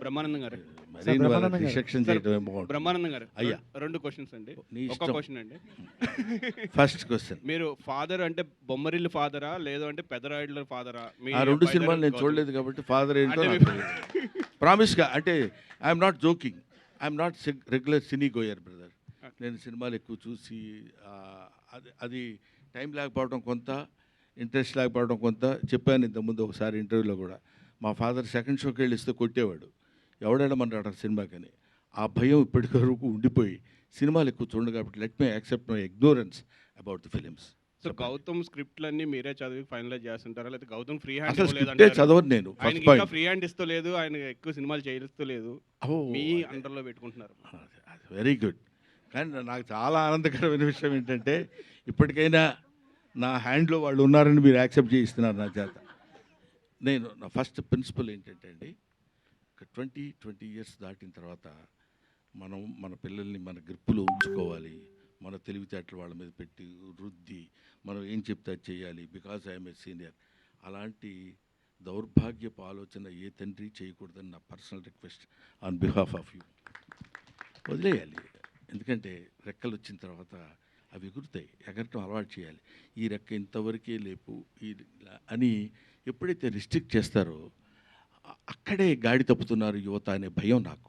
బ్రహ్మానందం గారు. మరీ నువ్వు అలా రిసెక్షన్ చేయడం ఏమో బాగుంటుంది. బ్రహ్మానందం గారు. అయ్యా. 2 క్వశ్చన్స్ అండి. నీ ఒక ఇష్టం. క్వశ్చన్ అండి. First question. మీరు ఫాదర్ అంటే బొమ్మరిల్లు ఫాదరా లేదు అంటే పెదరాయుడుల ఫాదరా? ఆ 2 సినిమాలు నేను చూడలేదు కాబట్టి ఫాదర్ ఏంటో నాకు తెలియదు. ప్రామిస్గా అంటే I'm not joking, I'm not regular cine goer brother. నేను సినిమాలు ఎక్కువ చూసి అది టైం లేకపోవడం కొంత, ఇంట్రెస్ట్ లేకపోవడం కొంత. చెప్పాను ఇంతకుముందు ఒకసారి ఇంటర్వ్యూలో కూడా, మా ఫాదర్ సెకండ్ షోకి వెళ్ళి ఇస్తే కొట్టేవాడు, ఎవడేడమన్నాడు సినిమాకని. ఆ భయం ఇప్పటి వరకు ఉండిపోయి సినిమాలు ఎక్కువ చూడండి కాబట్టి let me accept my ignorance about the films. So Gautam స్క్రిప్ట్లన్నీ మీరే చదివి ఫైనలైజ్ చేస్తుంటారా లేకపోతే గౌతమ్ ఫ్రీ హ్యాండ్ అసలు స్క్రిప్టే చదవను నేను. ఫస్ట్ పాయింట్, ఫ్రీ హ్యాండ్ ఇస్తూ లేదు, ఆయన ఎక్కువ సినిమాలు చేయిస్తూ లేదు, మీ అండర్లో పెట్టుకుంటున్నారు. Very good. కానీ నాకు చాలా ఆనందకరమైన విషయం ఏంటంటే ఇప్పటికైనా నా హ్యాండ్లో వాళ్ళు ఉన్నారని మీరు యాక్సెప్ట్ చేయిస్తున్నారు నా చేత. నేను నా ఫస్ట్ ప్రిన్సిపల్ ఏంటంటే అండి, 20 ఇయర్స్ దాటిన తర్వాత మనం మన పిల్లల్ని మన గ్రిప్పులో ఉంచుకోవాలి. మన తెలివితేటలు వాళ్ళ మీద పెట్టి రుద్ది మనం ఏం చెప్తే అది చేయాలి, బికాజ్ ఐఎమ్ ఏ సీనియర్. అలాంటి దౌర్భాగ్యపు ఆలోచన ఏ తండ్రి చేయకూడదని నా personal request on behalf of you. వదిలేయాలి, ఎందుకంటే రెక్కలు వచ్చిన తర్వాత అవి ఎగురుతాయి, ఎగరటం అలవాటు చేయాలి. ఈ రెక్క ఇంతవరకే లేపు అని ఎప్పుడైతే రిస్ట్రిక్ట్ చేస్తారో అక్కడే గాడి తప్పుతున్నారు యువత అనే భయం నాకు.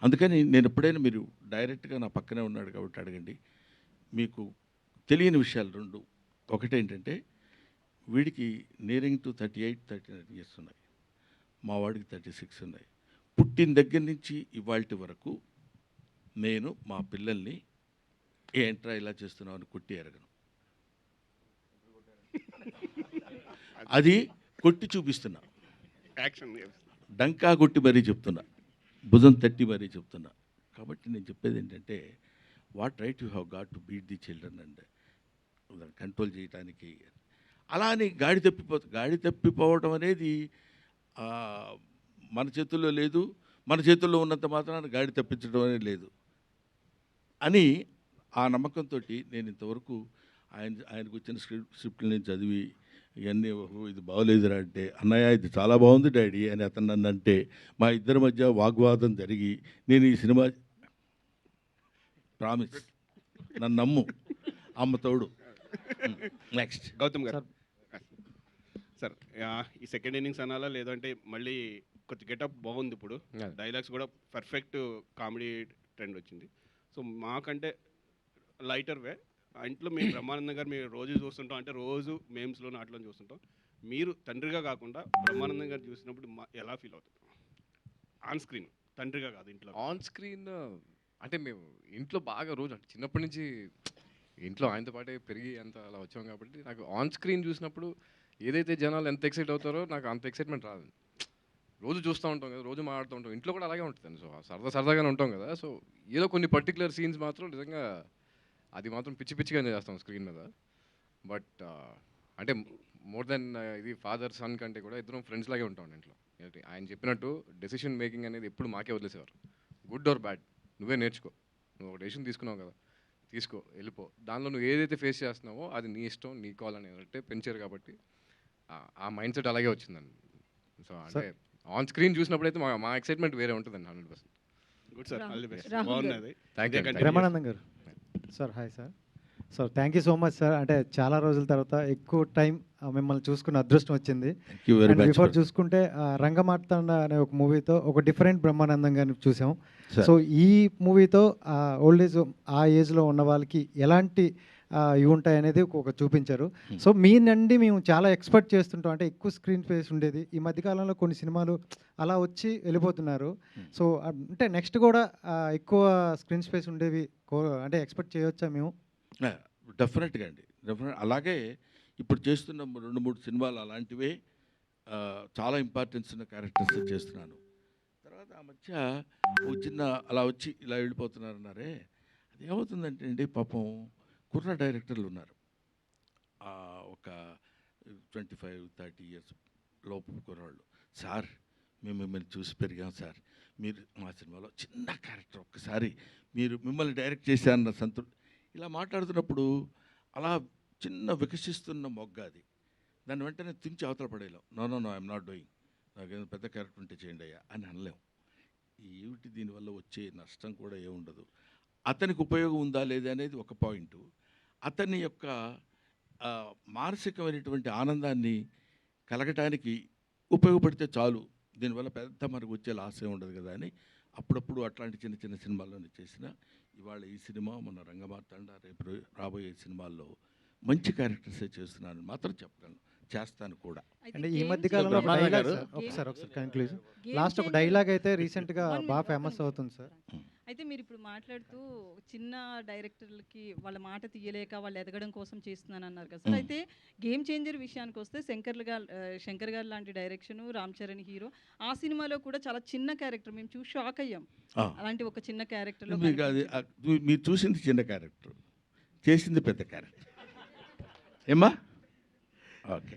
అందుకని నేను ఎప్పుడైనా, మీరు డైరెక్ట్గా నా పక్కనే ఉన్నాడు కాబట్టి అడగండి, మీకు తెలియని విషయాలు 2. ఒకటేంటంటే వీడికి నియరింగ్ టు 38-39 ఇయర్స్ ఉన్నాయి, మా వాడికి 36 ఉన్నాయి. పుట్టిన దగ్గర నుంచి ఇవాళ వరకు నేను మా పిల్లల్ని ఏంట్రా ఇలా చేస్తున్నావు అని కొట్టి ఎరగను. అది కొట్టి చూపిస్తున్నా, యాక్షన్ డంకా కొట్టి మరీ చెప్తున్నా, భుజం తట్టి మరీ చెప్తున్నా. కాబట్టి నేను చెప్పేది ఏంటంటే, what right you have got to beat the children and control చేయడానికి. అలా అని గాడి తప్పిపోవడం అనేది మన చేతుల్లో లేదు. మన చేతుల్లో ఉన్నంత మాత్రాన గాడి తప్పించడం అనేది లేదు అని ఆ నమ్మకంతో నేను ఇంతవరకు ఆయనకు వచ్చిన స్క్రిప్ట్లు నేను చదివి ఇవన్నీ ఇది బాగోలేదురా అంటే, అన్నయ్య ఇది చాలా బాగుంది డాడీ అని అతను నన్ను అంటే, మా ఇద్దరి మధ్య వాగ్వాదం జరిగి నేను ఈ సినిమా ప్రామిస్, నన్ను నమ్ము, అమ్మ తోడు. నెక్స్ట్ గౌతమ్ గారు. సార్ ఈ సెకండ్ ఇన్నింగ్స్ అనాలా లేదంటే మళ్ళీ కొంచెం గెటప్ బాగుంది, ఇప్పుడు డైలాగ్స్ కూడా పర్ఫెక్ట్ కామెడీ ట్రెండ్ వచ్చింది. సో మాకంటే లైటర్ వే ఇంట్లో మీ బ్రహ్మానందం గారు మీరు రోజు చూస్తుంటాం, అంటే రోజు మేమ్స్లో అట్లా చూస్తుంటాం. మీరు తండ్రిగా కాకుండా బ్రహ్మానందం గారు చూసినప్పుడు ఎలా ఫీల్ అవుతుంది ఆన్ స్క్రీన్? తండ్రిగా కాదు, ఇంట్లో ఆన్ స్క్రీన్. అంటే మేము ఇంట్లో బాగా రోజు అంటే చిన్నప్పటి నుంచి ఇంట్లో ఆయనతో పాటే పెరిగి అంత అలా వచ్చాం కాబట్టి నాకు ఆన్ స్క్రీన్ చూసినప్పుడు ఏదైతే జనాలు ఎంత ఎక్సైట్ అవుతారో నాకు అంత ఎక్సైట్మెంట్ రాదు. రోజు చూస్తూ ఉంటాం కదా, రోజు మాట్లాడుతూ ఉంటాం, ఇంట్లో కూడా అలాగే ఉంటుంది. సో సరదాగానే ఉంటాం కదా. సో ఏదో కొన్ని పర్టికులర్ సీన్స్ మాత్రం నిజంగా అది మాత్రం పిచ్చిగా చేస్తాం స్క్రీన్ మీద. బట్ అంటే మోర్ దెన్ ఇది ఫాదర్ సన్ కంటే కూడా ఇద్దరం ఫ్రెండ్స్ లాగే ఉంటాం ఇంట్లో. ఆయన చెప్పినట్టు డెసిషన్ మేకింగ్ అనేది ఎప్పుడు మాకే వదిలేసేవారు. గుడ్ ఆర్ బ్యాడ్ నువ్వే నేర్చుకో, నువ్వు ఒక డెసిషన్ తీసుకున్నావు కదా, తీసుకో, వెళ్ళిపో, దానిలో నువ్వు ఏదైతే ఫేస్ చేస్తున్నావో అది నీ ఇష్టం, నీ కాల్ అని పెంచారు కాబట్టి ఆ మైండ్ సెట్ అలాగే వచ్చిందండి. సో అంటే ఆన్ స్క్రీన్ చూసినప్పుడు అయితే మా ఎక్సైట్మెంట్ వేరే ఉంటుందండి 100%. Good sir, all the best. బాగున్నది. Thank you. Brahmanandam garu. Sir hi sir. Sir thank you so much sir. అంటే చాలా రోజుల తర్వాత ఎక్కువ టైం మిమ్మల్ని చూసుకున్న అదృష్టం వచ్చింది. బిఫోర్ చూసుకుంటే రంగమార్తాండ అనే ఒక మూవీతో ఒక డిఫరెంట్ బ్రహ్మానందం గారిని చూసాం. సో ఈ మూవీతో ఓల్డ్ ఏజ్ ఆ ఏజ్లో ఉన్న వాళ్ళకి ఎలాంటి ఇవి ఉంటాయి అనేది ఒక చూపించారు. సో మీ నుండి మేము చాలా ఎక్స్పెక్ట్ చేస్తుంటాం, అంటే ఎక్కువ స్క్రీన్ స్పేస్ ఉండేది. ఈ మధ్యకాలంలో కొన్ని సినిమాలు అలా వచ్చి వెళ్ళిపోతున్నారు. సో అంటే నెక్స్ట్ కూడా ఎక్కువ స్క్రీన్ స్పేస్ ఉండేవి అంటే ఎక్స్పెక్ట్ చేయవచ్చా మేము? డెఫినెట్గా అండి, అలాగే ఇప్పుడు చేస్తున్న 2-3 సినిమాలు అలాంటివే. చాలా ఇంపార్టెన్స్ ఉన్న క్యారెక్టర్స్ చేస్తున్నాను. తర్వాత ఆ మధ్య ఒక చిన్న అలా వచ్చి ఇలా వెళ్ళిపోతున్నారన్నారే, అది ఏమవుతుందంటే అండి, పాపం కుర్ర డైరెక్టర్లు ఉన్నారు, ఒక 25-30 ఇయర్స్ లోపు కుర్రాళ్ళు. సార్ మేము మిమ్మల్ని చూసి పెరిగాం సార్, మీరు మా సినిమాలో చిన్న క్యారెక్టర్ ఒక్కసారి మీరు మిమ్మల్ని డైరెక్ట్ చేశారన్న సంతృప్తి, ఇలా మాట్లాడుతున్నప్పుడు అలా చిన్న వికసిస్తున్న మొగ్గ అది, దాన్ని వెంటనే తుంచి అవతల పడేయలేం. నో ఐఎమ్ నాట్ డూయింగ్, నాకేదో పెద్ద క్యారెక్టర్ ఉంటే చేయండి అయ్యా అని అనలేం. ఏమిటి దీనివల్ల వచ్చే నష్టం కూడా ఏముండదు. అతనికి ఉపయోగం ఉందా లేదా అనేది ఒక పాయింట్. అతని యొక్క మానసికమైనటువంటి ఆనందాన్ని కలగటానికి ఉపయోగపడితే చాలు. దీనివల్ల పెద్ద మనకు వచ్చే లాస్ ఏమి ఉండదు కదా అని అప్పుడప్పుడు అట్లాంటి చిన్న చిన్న సినిమాల్లోనే చేసిన ఇవాళ ఈ సినిమా మన రంగమార్తాండ రేపు రాబోయే సినిమాల్లో మంచి క్యారెక్టర్సే చేస్తున్నానని మాత్రం చెప్పగలను, చేస్తాను కూడా. అంటే ఈ మధ్య కాలంలో ఒక బ్రహ్మానంద డైలాగ్ గారు. సార్ ఒకసారి కన్క్లూజన్ లాస్ట్ ఒక డైలాగ్ అయితే రీసెంట్గా బాగా ఫేమస్ అవుతుంది సార్. అయితే మీరు ఇప్పుడు మాట్లాడుతూ చిన్న డైరెక్టర్లకి వాళ్ళ మాట తీయలేక వాళ్ళు ఎదగడం కోసం చేస్తున్నాను అన్నారు కదా సార్. అయితే గేమ్ చేంజర్ విషయానికి వస్తే శంకర్ గారు లాంటి డైరెక్షన్, రామ్ చరణ్ హీరో, ఆ సినిమాలో కూడా చాలా చిన్న క్యారెక్టర్ మేము చూసి షాక్ అయ్యాం. అలాంటి ఒక చిన్న క్యారెక్టర్లో మీకు అది మీరు చూసింది చిన్న క్యారెక్టర్, చేసింది పెద్ద క్యారెక్టర్ ఏమ్మా? ఓకే.